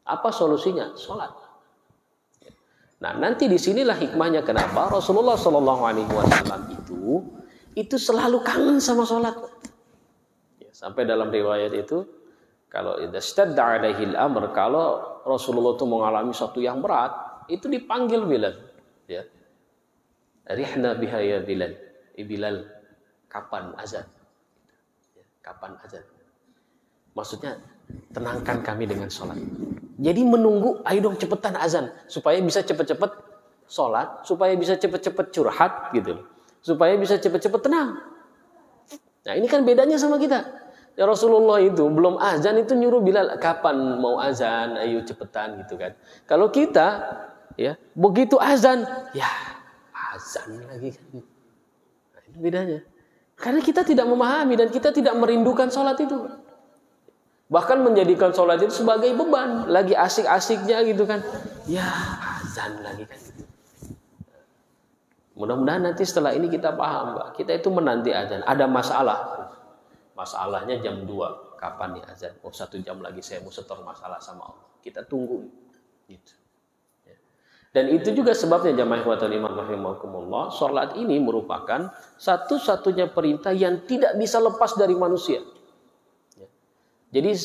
Apa solusinya? Sholat. Nah, nanti disinilah hikmahnya kenapa Rasulullah SAW itu selalu kangen sama sholat. Sampai dalam riwayat itu, kalau idastadda alaihil amr, kalau Rasulullah itu mengalami sesuatu yang berat, itu dipanggil Bilal, ya. Rihna biha ya Bilal. Bilal, kapan azan? Ya, kapan azan? Maksudnya tenangkan kami dengan sholat. Jadi menunggu, ayo dong cepetan azan supaya bisa cepet-cepet sholat, supaya bisa cepet-cepet curhat gitu, supaya bisa cepet-cepet tenang. Nah, ini kan bedanya sama kita. Ya Rasulullah itu belum azan itu nyuruh Bilal, kapan mau azan, ayo cepetan gitu kan. Kalau kita ya begitu azan, ya azan lagi kan. Nah, itu bedanya. Karena kita tidak memahami dan kita tidak merindukan sholat itu. Bahkan menjadikan sholat itu sebagai beban, lagi asik-asiknya gitu kan. Ya azan lagi kan. Mudah-mudahan nanti setelah ini kita paham, Mbak. Kita itu menanti azan, ada masalah. Masalahnya jam 2, kapan nih azan? Oh 1 jam lagi saya mau setor masalah sama Allah. Kita tunggu. Gitu. Ya. Dan itu juga sebabnya jamaah ikhwatul iman rahimakumullah, sholat ini merupakan satu-satunya perintah yang tidak bisa lepas dari manusia. Ya. Jadi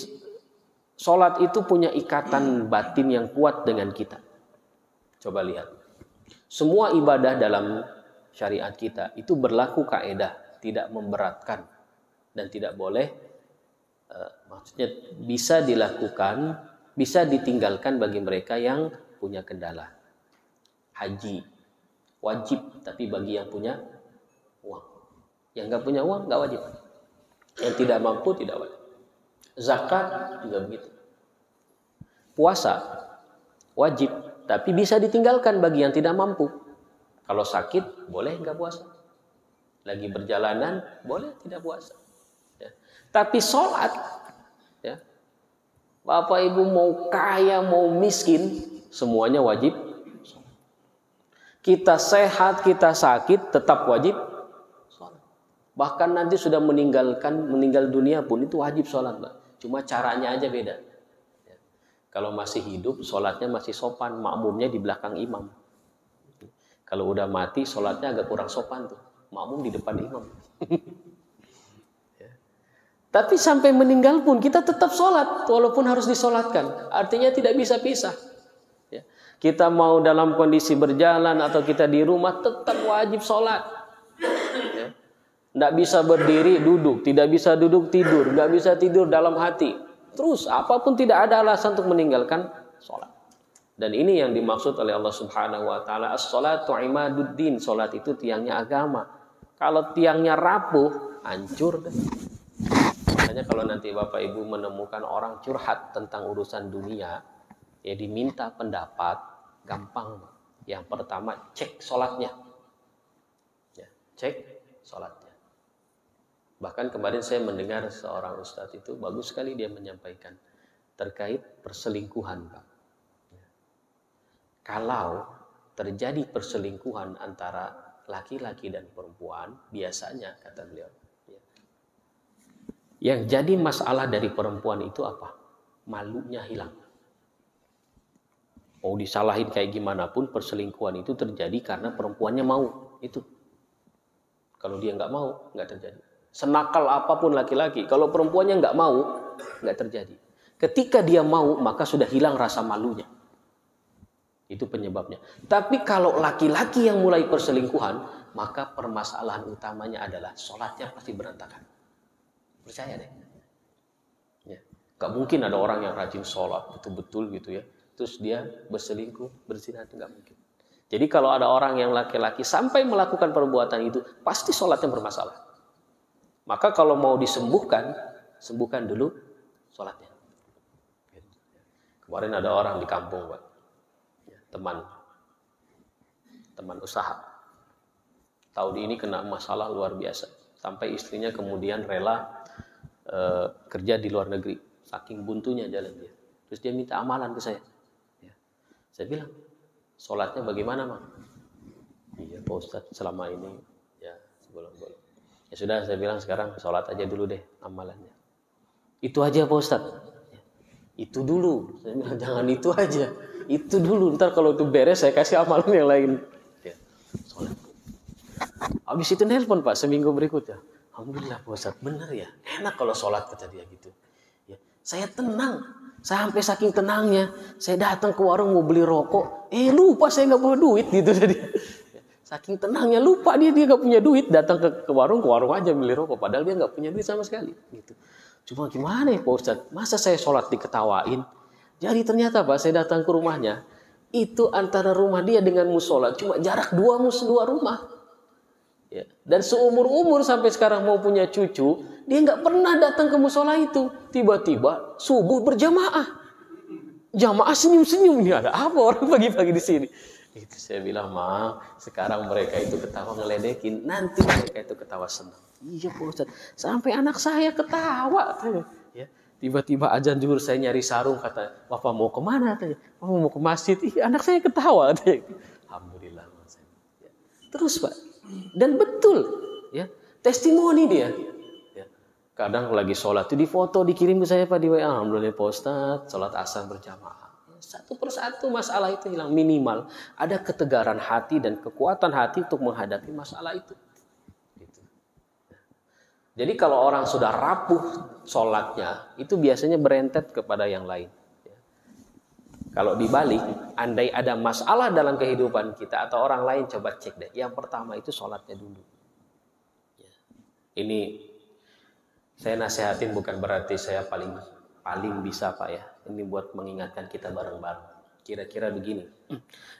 sholat itu punya ikatan batin yang kuat dengan kita. Coba lihat. Semua ibadah dalam syariat kita itu berlaku kaidah tidak memberatkan. Dan tidak boleh, maksudnya bisa dilakukan, bisa ditinggalkan bagi mereka yang punya kendala. Haji wajib, tapi bagi yang punya uang. Yang nggak punya uang nggak wajib. Yang tidak mampu tidak wajib. Zakat juga begitu. Puasa wajib, tapi bisa ditinggalkan bagi yang tidak mampu. Kalau sakit boleh nggak puasa. Lagi berjalanan boleh tidak puasa. Tapi sholat, ya, Bapak Ibu mau kaya mau miskin, semuanya wajib. Kita sehat, kita sakit, tetap wajib sholat. Bahkan nanti sudah meninggal dunia pun itu wajib sholat, Mbak. Cuma caranya aja beda. Ya. Kalau masih hidup, sholatnya masih sopan, makmumnya di belakang imam. Kalau udah mati, sholatnya agak kurang sopan tuh, makmum di depan imam. Tapi sampai meninggal pun kita tetap sholat, walaupun harus disolatkan. Artinya tidak bisa pisah. Ya. Kita mau dalam kondisi berjalan atau kita di rumah, tetap wajib sholat. Ya. Tidak bisa berdiri, duduk. Tidak bisa duduk, tidur. Tidak bisa tidur dalam hati. Terus, apapun tidak ada alasan untuk meninggalkan sholat. Dan ini yang dimaksud oleh Allah Subhanahu Wa Taala. As-sholatu imaduddin. Sholat itu tiangnya agama. Kalau tiangnya rapuh, hancur deh. Makanya kalau nanti Bapak Ibu menemukan orang curhat tentang urusan dunia, Ya diminta pendapat, gampang. Yang pertama cek sholatnya. Ya, cek sholatnya. Bahkan kemarin saya mendengar seorang ustadz itu bagus sekali dia menyampaikan terkait perselingkuhan, Pak. Ya. Kalau terjadi perselingkuhan antara laki-laki dan perempuan, biasanya kata beliau, ya, yang jadi masalah dari perempuan itu apa? Malunya hilang. Mau disalahin kayak gimana pun perselingkuhan itu terjadi karena perempuannya mau itu. Kalau dia nggak mau, nggak terjadi. Senakal apapun laki-laki, kalau perempuannya nggak mau, nggak terjadi. Ketika dia mau, maka sudah hilang rasa malunya. Itu penyebabnya. Tapi kalau laki-laki yang mulai perselingkuhan, maka permasalahan utamanya adalah sholatnya pasti berantakan. Percaya deh. Ya. Gak mungkin ada orang yang rajin sholat betul-betul gitu ya. Terus dia berselingkuh, berzina, itu nggak mungkin. Jadi kalau ada orang yang laki-laki sampai melakukan perbuatan itu, pasti sholatnya bermasalah. Maka kalau mau disembuhkan, sembuhkan dulu sholatnya. Kemarin ada orang di kampung, Pak. Teman usaha. Tahun ini kena masalah luar biasa. Sampai istrinya kemudian rela kerja di luar negeri. Saking buntunya jalan dia. Terus dia minta amalan ke saya. Saya bilang, sholatnya bagaimana, Mang? Iya, Pak Ustadz, selama ini ya bolong-bolong. Ya sudah, saya bilang sekarang sholat aja dulu deh amalannya. Itu aja Pak Ustadz. Ya, itu dulu. Saya bilang jangan itu aja. Itu dulu. Ntar kalau itu beres saya kasih amalan yang lain. Ya, sholat. Habis itu nelpon Pak seminggu berikutnya. Alhamdulillah Pak Ustadz, benar ya. Enak kalau sholat kata dia gitu. Ya, saya tenang. Sampai saking tenangnya, saya datang ke warung mau beli rokok, lupa saya nggak bawa duit gitu jadi. Saking tenangnya lupa dia nggak punya duit, datang ke warung aja beli rokok, padahal dia nggak punya duit sama sekali. Gitu. Cuma gimana ya Pak Ustadz, masa saya sholat diketawain? Jadi ternyata Pak, saya datang ke rumahnya, itu antara rumah dia dengan musola cuma jarak dua rumah. Ya. Dan seumur-umur sampai sekarang mau punya cucu, dia nggak pernah datang ke musola itu. Tiba-tiba subuh berjamaah, jamaah senyum-senyum, ini ada apa orang pagi-pagi di sini? Itu saya bilang, sekarang mereka itu ketawa ngeledekin, nanti mereka itu ketawa senang. Iya Pak Ustadz, sampai anak saya ketawa. Ya. Tiba-tiba azan zuhur saya nyari sarung, kata, Bapak mau kemana? Bapak mau ke masjid. Anak saya ketawa. Alhamdulillah. Ya. Terus Pak. Dan betul, ya, testimoni dia. Ya. Kadang lagi sholat itu difoto, dikirim ke saya Pak di WA. Alhamdulillah Pak Ustadz, sholat asar berjamaah. Satu persatu masalah itu hilang, minimal ada ketegaran hati dan kekuatan hati untuk menghadapi masalah itu. Gitu. Jadi kalau orang sudah rapuh sholatnya, itu biasanya berentet kepada yang lain. Kalau dibalik, andai ada masalah dalam kehidupan kita atau orang lain, coba cek deh. Yang pertama itu sholatnya dulu. Ya. Ini saya nasihatin bukan berarti saya paling bisa Pak ya. Ini buat mengingatkan kita bareng-bareng. Kira-kira begini.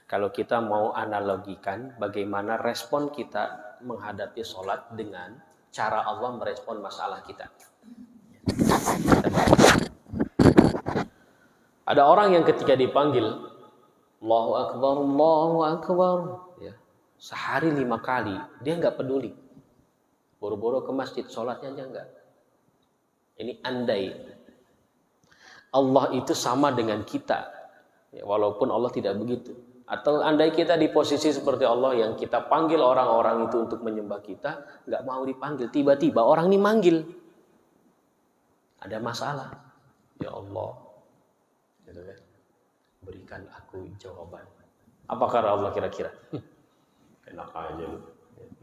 Kalau kita mau analogikan bagaimana respon kita menghadapi sholat dengan cara Allah merespon masalah kita. Ada orang yang ketika dipanggil Allahu Akbar, Allahu Akbar, ya, sehari 5 kali, dia nggak peduli. Boro-boro ke masjid, sholatnya aja nggak. Ini andai Allah itu sama dengan kita, ya, walaupun Allah tidak begitu. Atau andai kita di posisi seperti Allah yang kita panggil orang-orang itu untuk menyembah kita, nggak mau dipanggil. Tiba-tiba orang ini manggil. Ada masalah. Ya Allah. Gitu kan? Berikan aku jawaban. Apa kata Allah kira-kira? Enak aja lu.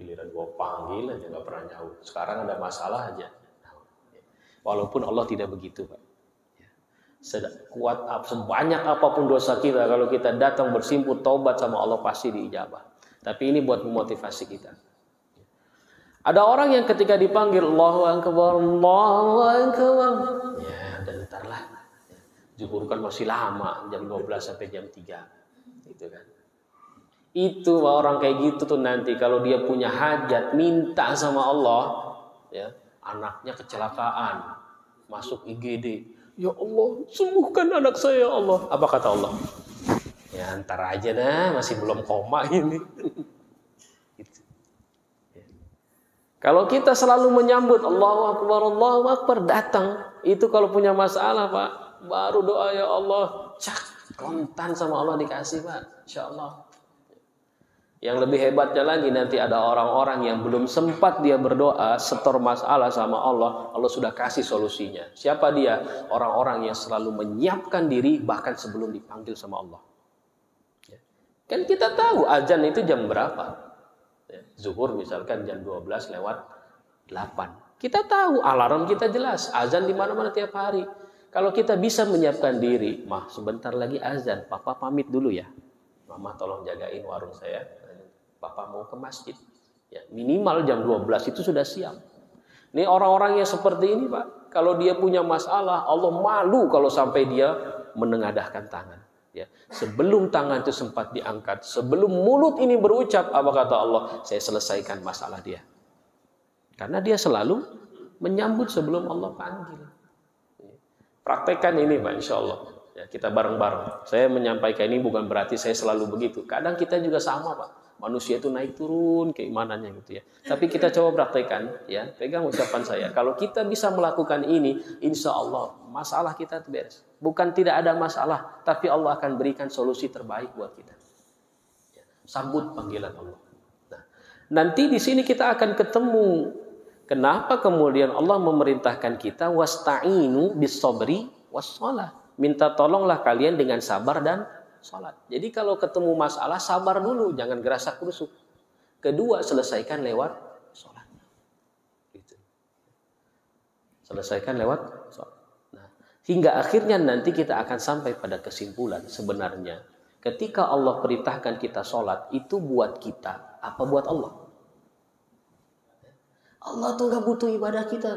Giliran gua panggil aja nggak pernah nyaut. Sekarang ada masalah aja. Walaupun Allah tidak begitu, Pak. Kuat sebanyak apapun dosa kita, kalau kita datang bersimpuh taubat sama Allah pasti diijabah. Tapi ini buat memotivasi kita. Ada orang yang ketika dipanggil Allahu Akbar, Allahu Akbar, ya udah ntar lah. Zuhur kan masih lama, jam 12 sampai jam 3. Gitu kan. Itu orang kayak gitu tuh nanti kalau dia punya hajat minta sama Allah, ya, anaknya kecelakaan, masuk IGD, Ya Allah, sembuhkan anak saya ya Allah. Apa kata Allah? Ya ntar aja dah, masih belum koma ini. Gitu. Ya. Kalau kita selalu menyambut Allahu Akbar datang, itu kalau punya masalah Pak, baru doa ya Allah, cak, kontan sama Allah dikasih Pak, insya Allah. Yang lebih hebatnya lagi nanti ada orang-orang yang belum sempat dia berdoa setor masalah sama Allah, Allah sudah kasih solusinya. Siapa dia? Orang-orang yang selalu menyiapkan diri bahkan sebelum dipanggil sama Allah. Ya. Kan kita tahu azan itu jam berapa? Ya. Zuhur misalkan jam 12 lewat 8. Kita tahu alarm kita jelas, azan di mana-mana tiap hari. Kalau kita bisa menyiapkan diri, mah sebentar lagi azan, papa pamit dulu ya. Mama tolong jagain warung saya. Papa mau ke masjid. Ya, minimal jam 12 itu sudah siap. Ini orang-orang yang seperti ini Pak. Kalau dia punya masalah, Allah malu kalau sampai dia menengadahkan tangan. Ya, sebelum tangan itu sempat diangkat, sebelum mulut ini berucap, apa kata Allah? Saya selesaikan masalah dia. Karena dia selalu menyambut sebelum Allah panggil. Praktekkan ini Pak, insya Allah. Ya, kita bareng-bareng. Saya menyampaikan ini bukan berarti saya selalu begitu. Kadang kita juga sama Pak. Manusia itu naik turun keimanannya gitu ya. Tapi kita coba praktekkan ya. Pegang ucapan saya. Kalau kita bisa melakukan ini, insya Allah masalah kita beres. Bukan tidak ada masalah, tapi Allah akan berikan solusi terbaik buat kita. Ya, sambut panggilan Allah. Nah, nanti di sini kita akan ketemu. Kenapa kemudian Allah memerintahkan kita wasta'inu bis-sabri was-shalah. Minta tolonglah kalian dengan sabar dan salat. Jadi kalau ketemu masalah sabar dulu, jangan gerasak gerusuk. Kedua, selesaikan lewat salat. Gitu. Selesaikan lewat salat. Nah, hingga akhirnya nanti kita akan sampai pada kesimpulan sebenarnya ketika Allah perintahkan kita salat itu buat kita apa buat Allah? Allah tuh gak butuh ibadah kita.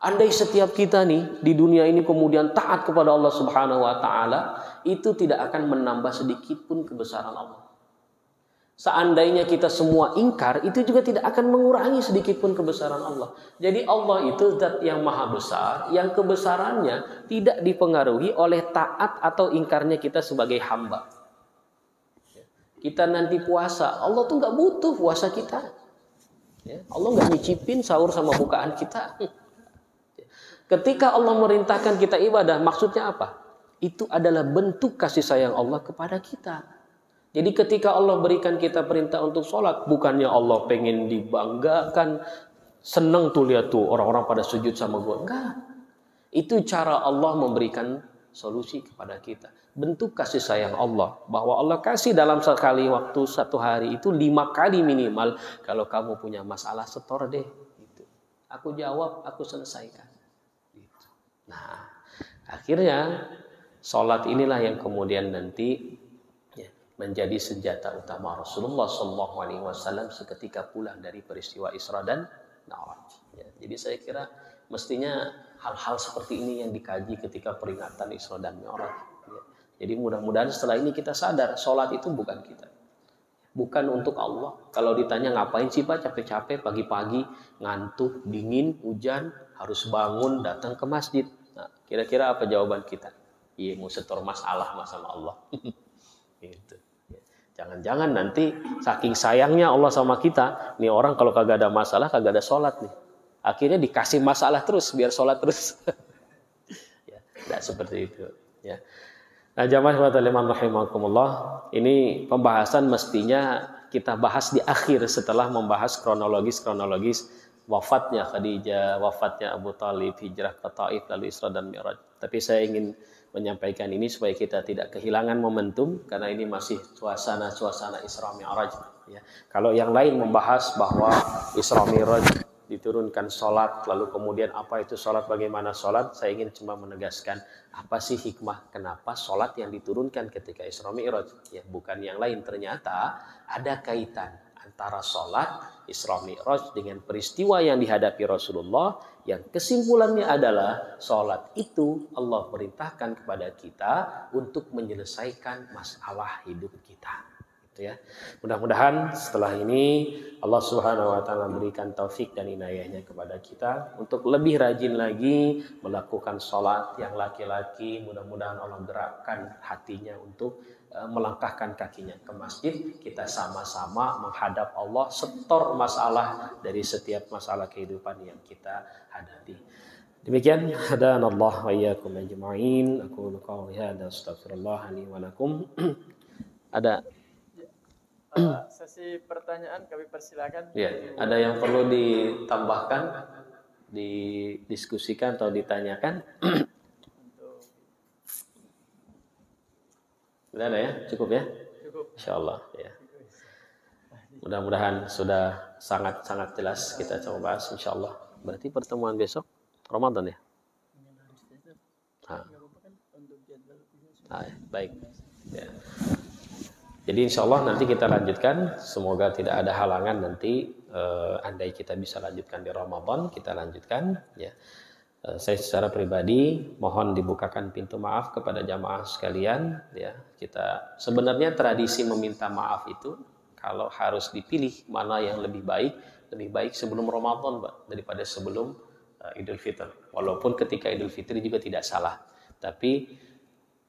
Andai setiap kita nih di dunia ini kemudian taat kepada Allah Subhanahu wa taala, itu tidak akan menambah sedikit pun kebesaran Allah. Seandainya kita semua ingkar, itu juga tidak akan mengurangi sedikit pun kebesaran Allah. Jadi Allah itu zat yang maha besar, yang kebesarannya tidak dipengaruhi oleh taat atau ingkarnya kita sebagai hamba. Kita nanti puasa, Allah tuh gak butuh puasa kita. Allah gak nyicipin sahur sama bukaan kita. Ketika Allah merintahkan kita ibadah, maksudnya apa? Itu adalah bentuk kasih sayang Allah kepada kita. Jadi ketika Allah berikan kita perintah untuk sholat, bukannya Allah pengen dibanggakan, seneng tuh lihat tuh orang-orang pada sujud sama gue. Enggak. Itu cara Allah memberikan solusi kepada kita. Bentuk kasih sayang Allah. Bahwa Allah kasih dalam sekali waktu satu hari itu 5 kali minimal. Kalau kamu punya masalah, setor deh. Gitu. Aku jawab, aku selesaikan. Nah, akhirnya sholat inilah yang kemudian nanti ya, menjadi senjata utama Rasulullah SAW seketika pulang dari peristiwa Isra dan Mi'raj. Ya, jadi saya kira mestinya hal-hal seperti ini yang dikaji ketika peringatan Isra dan Mi'raj. Ya, jadi mudah-mudahan setelah ini kita sadar sholat itu bukan kita, bukan untuk Allah. Kalau ditanya ngapain sih Pak capek-capek pagi-pagi ngantuk dingin hujan harus bangun datang ke masjid. Nah, kira-kira apa jawaban kita? Iya, mau setor masalah sama Allah. Gitu. Jangan-jangan nanti saking sayangnya Allah sama kita, nih orang kalau kagak ada masalah, kagak ada sholat nih. Akhirnya dikasih masalah terus, biar sholat terus. Ya, tidak seperti itu. Ya. Nah, jamaah rahimakumullah, ini pembahasan mestinya kita bahas di akhir setelah membahas kronologis wafatnya Khadijah, wafatnya Abu Talib, hijrah ke Taif, lalu Isra dan Mi'raj. Tapi saya ingin menyampaikan ini supaya kita tidak kehilangan momentum karena ini masih suasana Isra Mi'raj. Ya. Kalau yang lain membahas bahwa Isra Mi'raj diturunkan sholat, lalu kemudian apa itu sholat, bagaimana sholat, saya ingin cuma menegaskan apa sih hikmah kenapa sholat yang diturunkan ketika Isra Mi'raj. Ya, bukan yang lain, ternyata ada kaitan antara sholat Isra Mi'raj dengan peristiwa yang dihadapi Rasulullah, yang kesimpulannya adalah sholat itu Allah perintahkan kepada kita untuk menyelesaikan masalah hidup kita. Itu ya. Mudah-mudahan setelah ini Allah Subhanahu wa taala berikan taufik dan inayahnya kepada kita untuk lebih rajin lagi melakukan sholat. Yang laki-laki mudah-mudahan Allah gerakkan hatinya untuk melangkahkan kakinya ke masjid. Kita sama-sama menghadap Allah, setor masalah dari setiap masalah kehidupan yang kita hadapi. Demikian hadana Allah wa iyyakum ajma'in. Aku qouli hadza astaghfirullah li wa lakum. Ada sesi pertanyaan kami persilakan. Ya, ada yang perlu ditambahkan, didiskusikan atau ditanyakan? Tidak ada ya? Cukup ya? Cukup. Insyaallah ya. Mudah-mudahan sudah sangat-sangat jelas kita coba bahas insyaallah. Berarti pertemuan besok Ramadan ya? Baik. Ya. Jadi insya Allah nanti kita lanjutkan. Semoga tidak ada halangan nanti. Andai kita bisa lanjutkan di Ramadan, kita lanjutkan. Ya. Saya secara pribadi mohon dibukakan pintu maaf kepada jamaah sekalian. Ya. Kita sebenarnya tradisi meminta maaf itu kalau harus dipilih mana yang lebih baik sebelum Ramadan, Pak, daripada sebelum Idul Fitri. Walaupun ketika Idul Fitri juga tidak salah, tapi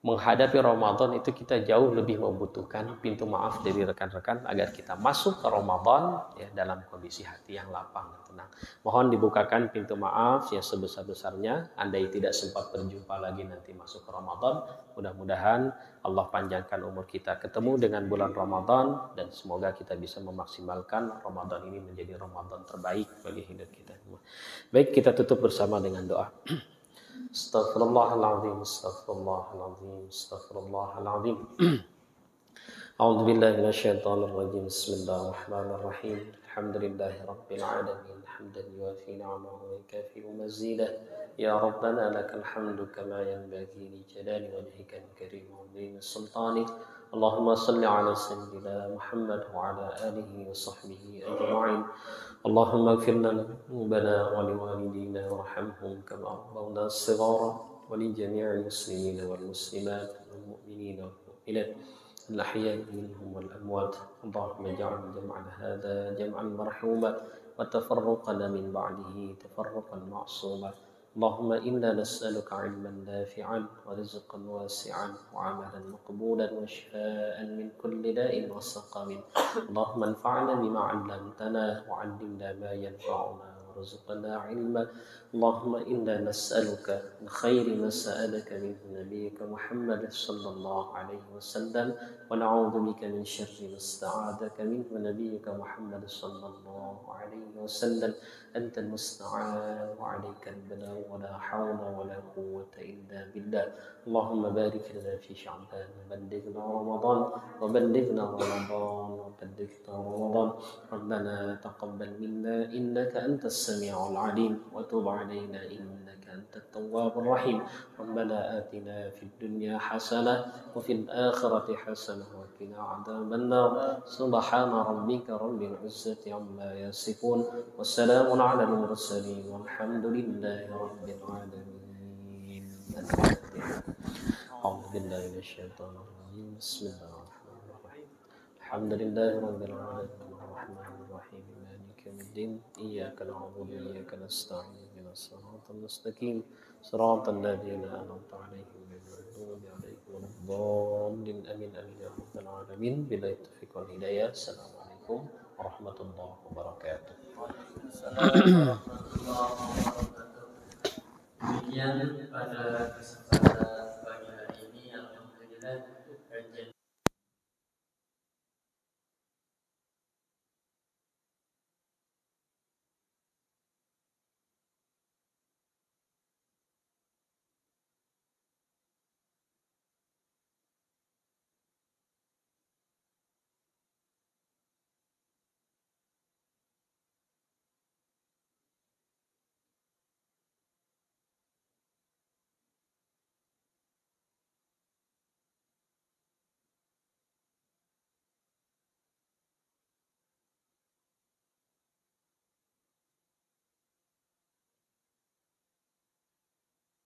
menghadapi Ramadan itu kita jauh lebih membutuhkan pintu maaf dari rekan-rekan agar kita masuk ke Ramadan ya dalam kondisi hati yang lapang dan tenang. Mohon dibukakan pintu maaf yang sebesar-besarnya. Andai tidak sempat berjumpa lagi nanti masuk ke Ramadan, mudah-mudahan Allah panjangkan umur kita ketemu dengan bulan Ramadan dan semoga kita bisa memaksimalkan Ramadan ini menjadi Ramadan terbaik bagi hidup kita. Baik, kita tutup bersama dengan doa. Astaghfirullahaladzim, astaghfirullahaladzim, astaghfirullahaladzim. A'udzu billahi minasyaitonir rajim. Bismillahirrahmanirrahim. Alhamdulillahi rabbil alamin. Hamdan yuwafi ni'amahu wa yukafi mazidah. Ya Rabbana lakal hamdu kama yanbaghi li jalali wajhika al-karim wa 'azimi sultanik. Allahumma salli ala sayyidina Muhammad wa ala alihi wa sahbihi ajma'in. اللهم اغفر لنا ذنوبنا ولوالدينا وارحمهم كما ربونا صغارا ولجميع المسلمين والمسلمات والمؤمنين والمؤمنات الأحياء منهم والأموات اللهم اجعل جمعنا هذا جمعا مرحوما وتفرقنا من بعده تفرقا معصوما اللهم إنا نسألك علما نافعا ورزقا واسعا وعملا مقبولا وشفاء من كل داء وسقم اللهم انفعنا بما علمتنا وعلمنا ما ينفعنا وارزقنا علما اللهم إنا نسألك من خير ما سألك منه نبيك محمد صلى الله عليه وسلم ونعوذ بك من شر ما استعاذك منه نبيك محمد صلى الله عليه وسلم أنت المستعان وعليك البلاغ ولا حول ولا قوة إلا بالله اللهم بارك لنا في شعبان وبلغنا رمضان وبلغنا رمضان ربنا تقبل منا إنك أنت السميع العليم وتب علينا إنك أنت التواب الرحيم ربنا آتنا في الدنيا حسنة وفي الآخرة حسنة وقنا عذاب النار سبحان ربك رب العزة عما يصفون والسلام على المرسلين والحمد لله رب العالمين. أعوذ بالله من الشيطان الرجيم. بسم الله الرحمن الرحيم. الحمد لله رب العالمين الرحمن الرحيم مالك يوم الدين إياك نعبد وإياك نستعين اهدنا الصراط المستقيم صراط الذين أنعمت عليهم غير المغضوب عليهم ولا الضالين آمين آمين يا رب العالمين. بالله التوفيق والهداية. السلام عليكم warahmatullahi wabarakatuh. Demikian pada kesempatan pagi hari ini, alhamdulillah